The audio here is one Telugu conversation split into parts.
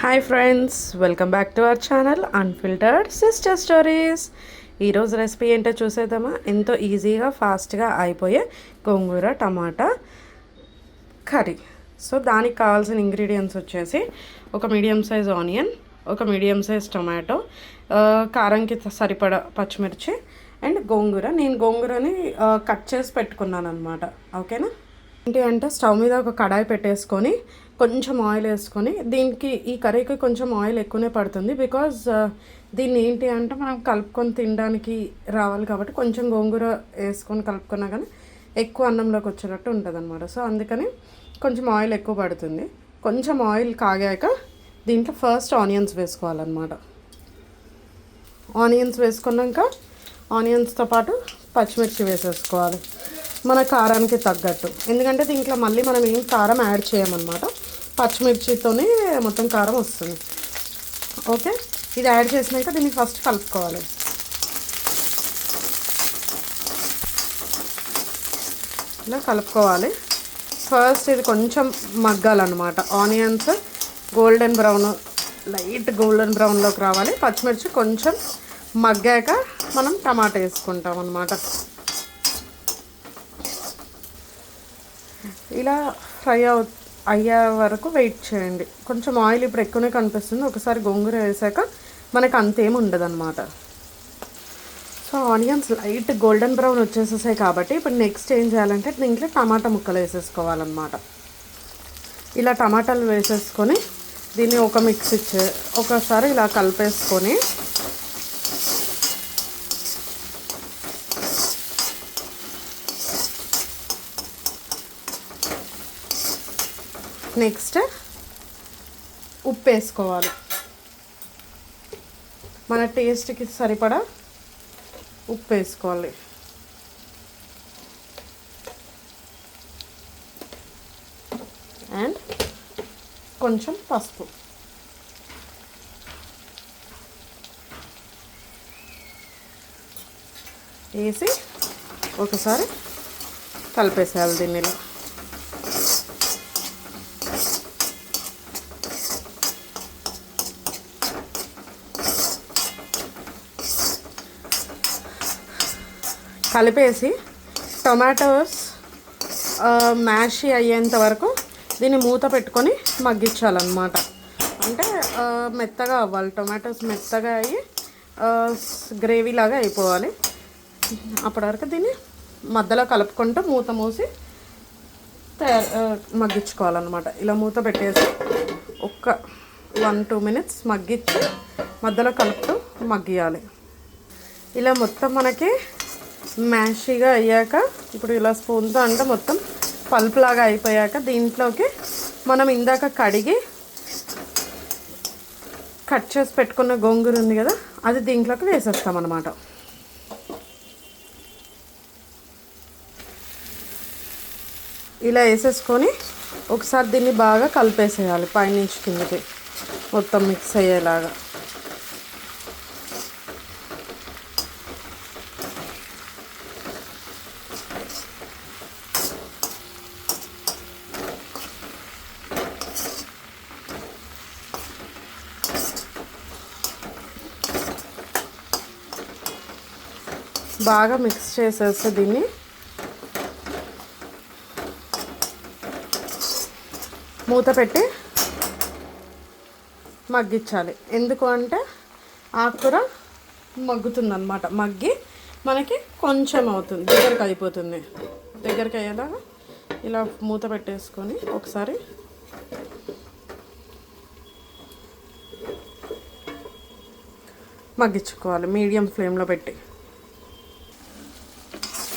Hi friends, welcome back to our channel unfiltered sister stories. ఈరోజు రెసిపీ ఏంటో చూసేద్దామా. ఎంతో ఈజీగా ఫాస్ట్గా అయిపోయే గోంగూర టమాటా కర్రీ. సో దానికి కావాల్సిన ఇంగ్రీడియంట్స్ వచ్చేసి ఒక మీడియం సైజ్ ఆనియన్, ఒక మీడియం సైజ్ టొమాటో, కారంకి సరిపడా పచ్చిమిర్చి అండ్ గోంగూర. నేను గోంగూరని కట్ చేసి పెట్టుకున్నాను అనమాట. ఓకేనా. ఏంటి అంటే స్టవ్ మీద ఒక కడాయి పెట్టేసుకొని కొంచెం ఆయిల్ వేసుకొని, దీనికి ఈ కర్రీకి కొంచెం ఆయిల్ ఎక్కువనే పడుతుంది. బికాజ్ దీన్ని ఏంటి అంటే మనం కలుపుకొని తినడానికి రావాలి కాబట్టి కొంచెం గోంగూర వేసుకొని కలుపుకున్నా కానీ ఎక్కువ అన్నంలోకి వచ్చేటట్టు ఉంటుంది అనమాట. సో అందుకని కొంచెం ఆయిల్ ఎక్కువ పడుతుంది. కొంచెం ఆయిల్ కాగాక దీంట్లో ఫస్ట్ ఆనియన్స్ వేసుకోవాలన్నమాట. ఆనియన్స్ వేసుకున్నాక ఆనియన్స్తో పాటు పచ్చిమిర్చి వేసేసుకోవాలి మన కారానికి తగ్గట్టు. ఎందుకంటే దీంట్లో మళ్ళీ మనం ఏం కారం యాడ్ చేయమన్నమాట. పచ్చిమిర్చితోనే మొత్తం కారం వస్తుంది. ఓకే, ఇది యాడ్ చేసినాక దీన్ని ఫస్ట్ కలుపుకోవాలి. ఇలా కలుపుకోవాలి. ఫస్ట్ ఇది కొంచెం మగ్గాలన్నమాట. Onions golden brown, light golden బ్రౌన్లోకి రావాలి. పచ్చిమిర్చి కొంచెం మగ్గాక మనం టమాటా వేసుకుంటాం అన్నమాట. ఇలా ఫ్రై అయ్యే వరకు వెయిట్ చేయండి. కొంచెం ఆయిల్ ఇప్పుడు ఎక్కువనే కనిపిస్తుంది. ఒకసారి గోంగూర వేసాక మనకు అంతేం ఉండదు అనమాట. So onions light golden brown వచ్చేసేసాయి కాబట్టి ఇప్పుడు నెక్స్ట్ ఏం చేయాలంటే దీంట్లో టమాటా ముక్కలు వేసేసుకోవాలన్నమాట. ఇలా టమాటాలు వేసేసుకొని దీన్ని ఒక మిక్స్ ఒకసారి ఇలా కలిపేసుకొని నెక్స్ట్ ఉప్పు వేసుకోవాలి. మన టేస్ట్కి సరిపడా ఉప్పు వేసుకోవాలి. అండ్ కొంచెం పసుపు వేసి ఒకసారి కలిపేసేయాలి దీనిలో. కలిపేసి టొమాటోస్ మ్యాష్ అయ్యేంత వరకు దీన్ని మూత పెట్టుకొని మగ్గించాలన్నమాట. అంటే మెత్తగా అవ్వాలి. టొమాటోస్ మెత్తగా అయ్యి గ్రేవీ లాగా అయిపోవాలి. అప్పటి వరకు దీన్ని మధ్యలో కలుపుకుంటూ మూత మూసి మగ్గించుకోవాలన్నమాట. ఇలా మూత పెట్టేసి ఒక 1-2 minutes మగ్గించి మధ్యలో కలుపుతూ మగ్గియాలి. ఇలా మొత్తం మనకి మ్యాషీగా అయ్యాక ఇప్పుడు ఇలా స్పూన్తో అంటే మొత్తం పల్ప్ లాగా అయిపోయాక దీంట్లోకి మనం ఇందాక కడిగి కట్ చేసి పెట్టుకున్న గోంగూర ఉంది కదా, అది దీంట్లోకి వేసేస్తామన్నమాట. ఇలా వేసేసుకొని ఒకసారి దీన్ని బాగా కలిపేసేయాలి. పైనుంచి కిందకి మొత్తం మిక్స్ అయ్యేలాగా. బాగా మిక్స్ చేసేస్తే దీన్ని మూత పెట్టి మగ్గించాలి. ఎందుకు అంటే ఆకుకూర మగ్గుతుందన్నమాట. మగ్గి మనకి కొంచెం అవుతుంది, దగ్గరికి అయిపోతుంది. దగ్గరికి అయ్యేలాగా ఇలా మూత పెట్టేసుకొని ఒకసారి మగ్గించుకోవాలి మీడియం ఫ్లేమ్లో పెట్టి.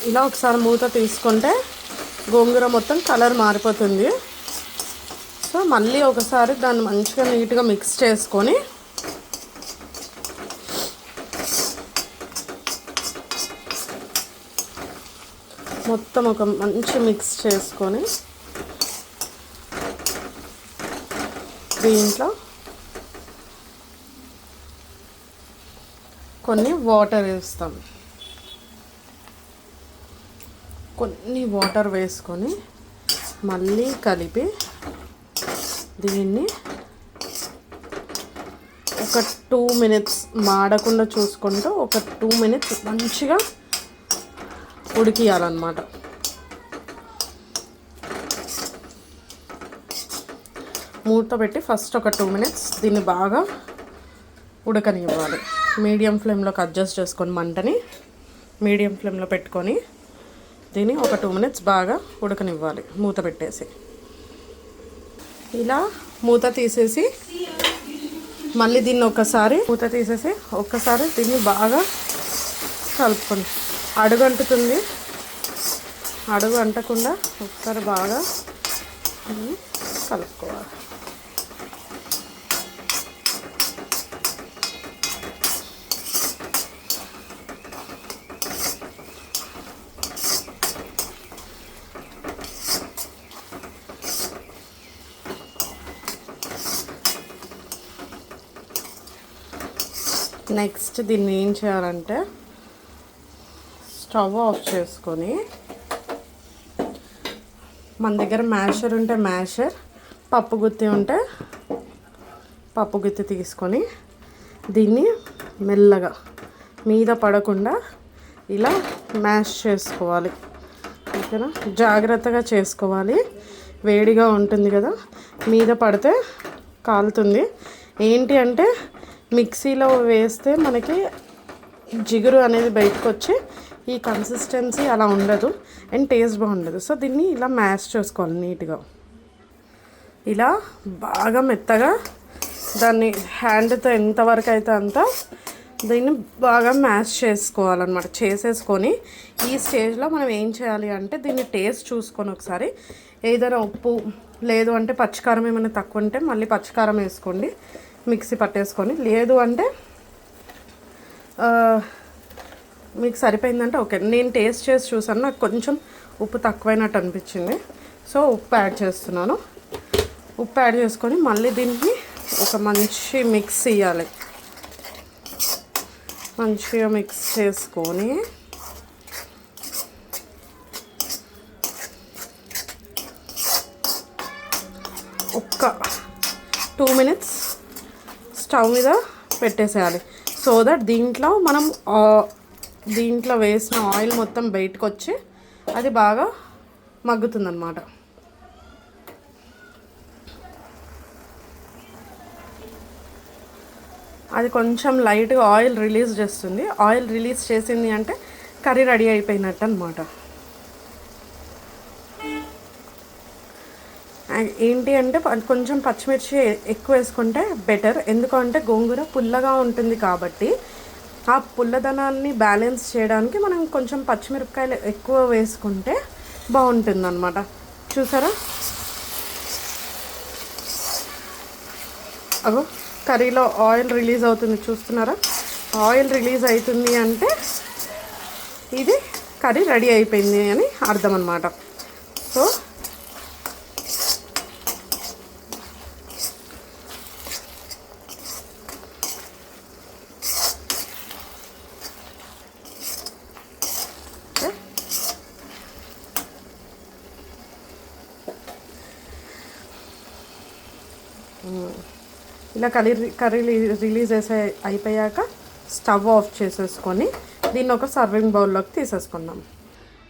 ఇలా ఒకసారి మూత తీసుకుంటే గోంగూర మొత్తం కలర్ మారిపోతుంది. సో మళ్ళీ ఒకసారి దాన్ని మంచిగా నీట్గా మిక్స్ చేసుకొని మొత్తం ఒక మంచి మిక్స్ చేసుకొని దీంట్లో కొన్ని వాటర్ వేస్తాం. కొన్ని వాటర్ వేసుకొని మళ్ళీ కలిపి దీన్ని ఒక 2 మినిట్స్ మాడకుండా చూసుకుంటూ ఒక 2 మినిట్స్ మంచిగా ఉడికియాలన్నమాట. మూత పెట్టి ఫస్ట్ ఒక 2 మినిట్స్ దీన్ని బాగా ఉడకనివ్వాలి. మీడియం ఫ్లేమ్లోకి అడ్జస్ట్ చేసుకొని మంటని మీడియం ఫ్లేమ్లో పెట్టుకొని దీన్ని ఒక 2 మినిట్స్ బాగా ఉడకనివ్వాలి మూత పెట్టేసి. ఇలా మూత తీసేసి మళ్ళీ దీన్ని మూత తీసేసి ఒక్కసారి దీన్ని బాగా కలుపుకొని అడుగు అంటకుండా ఒకసారి బాగా కలుపుకోవాలి. నెక్స్ట్ దీన్ని ఏం చేయాలంటే స్టవ్ ఆఫ్ చేసుకొని మన దగ్గర మ్యాషర్ ఉంటే మ్యాషర్, పప్పు గుత్తి ఉంటే పప్పు గుత్తి తీసుకొని దీన్ని మెల్లగా మీద పడకుండా ఇలా మ్యాష్ చేసుకోవాలి. ఓకేనా, జాగ్రత్తగా చేసుకోవాలి. వేడిగా ఉంటుంది కదా, మీద పడితే కాలుతుంది. ఏంటి అంటే మిక్సీలో వేస్తే మనకి జిగురు అనేది బయటకు వచ్చి ఈ కన్సిస్టెన్సీ అలా ఉండదు అండ్ టేస్ట్ బాగుండదు. సో దీన్ని ఇలా మ్యాష్ చేసుకోవాలి నీట్గా. ఇలా బాగా మెత్తగా దాన్ని హ్యాండ్తో ఎంతవరకు అయితే అంత దీన్ని బాగా మ్యాష్ చేసుకోవాలన్నమాట. చేసేసుకొని ఈ స్టేజ్లో మనం ఏం చేయాలి అంటే దీన్ని టేస్ట్ చూసుకొని ఒకసారి ఏదైనా ఉప్పు లేదు అంటే పచ్చికారం ఏమైనా తక్కువ ఉంటే మళ్ళీ పచ్చికారం వేసుకోండి, మిక్సీ పట్టేసుకొని. లేదు అంటే మీకు సరిపోయిందంటే ఓకే. నేను టేస్ట్ చేసి చూసాను, నాకు కొంచెం ఉప్పు తక్కువైనట్టు అనిపించింది. సో ఉప్పు యాడ్ చేస్తున్నాను. ఉప్పు యాడ్ చేసుకొని మళ్ళీ దీన్ని ఒక మంచి మిక్స్ ఇవ్వాలి. మంచిగా మిక్స్ చేసుకొని ఒక్క 2 మినిట్స్ స్టవ్ మీద పెట్టేసేయాలి. సో దట్ దీంట్లో వేసిన ఆయిల్ మొత్తం బయటకు వచ్చి అది బాగా మగ్గుతుందన్నమాట. అది కొంచెం లైట్గా ఆయిల్ రిలీజ్ చేస్తుంది. ఆయిల్ రిలీజ్ చేసింది అంటే కర్రీ రెడీ అయిపోయినట్టు అనమాట. ఏంటి అంటే కొంచెం పచ్చిమిర్చి ఎక్కువ వేసుకుంటే బెటర్. ఎందుకంటే గోంగూర పుల్లగా ఉంటుంది కాబట్టి ఆ పుల్లదనాన్ని బ్యాలెన్స్ చేయడానికి మనం కొంచెం పచ్చిమిరపకాయలు ఎక్కువ వేసుకుంటే బాగుంటుంది అన్నమాట. చూసారా, అగో కర్రీలో ఆయిల్ రిలీజ్ అవుతుంది, చూస్తున్నారా? ఆయిల్ రిలీజ్ అవుతుంది అంటే ఇది కర్రీ రెడీ అయిపోయింది అని అర్థం అన్నమాట. సో ఇలా కర్రీ రిలీజ్ అయిపోయాక స్టవ్ ఆఫ్ చేసేసుకొని దీన్ని ఒక సర్వింగ్ బౌల్లోకి తీసేసుకుందాం.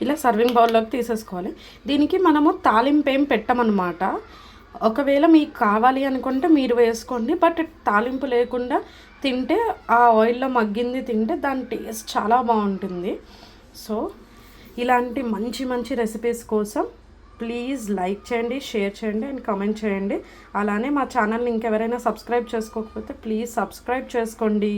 ఇలా సర్వింగ్ బౌల్లోకి తీసేసుకోవాలి. దీనికి మనము తాలింపు ఏం పెట్టమన్నమాట. ఒకవేళ మీకు కావాలి అనుకుంటే మీరు వేసుకోండి, బట్ తాలింపు లేకుండా తింటే ఆ ఆయిల్లో మగ్గింది తింటే దాని టేస్ట్ చాలా బాగుంటుంది. సో ఇలాంటి మంచి మంచి రెసిపీస్ కోసం ప్లీజ్ లైక్ చేయండి, షేర్ చేయండి అండ్ కామెంట్ చేయండి. అలానే మా ఛానల్ని ఇంకెవరైనా సబ్స్క్రైబ్ చేసుకోకపోతే ప్లీజ్ సబ్స్క్రైబ్ చేసుకోండి.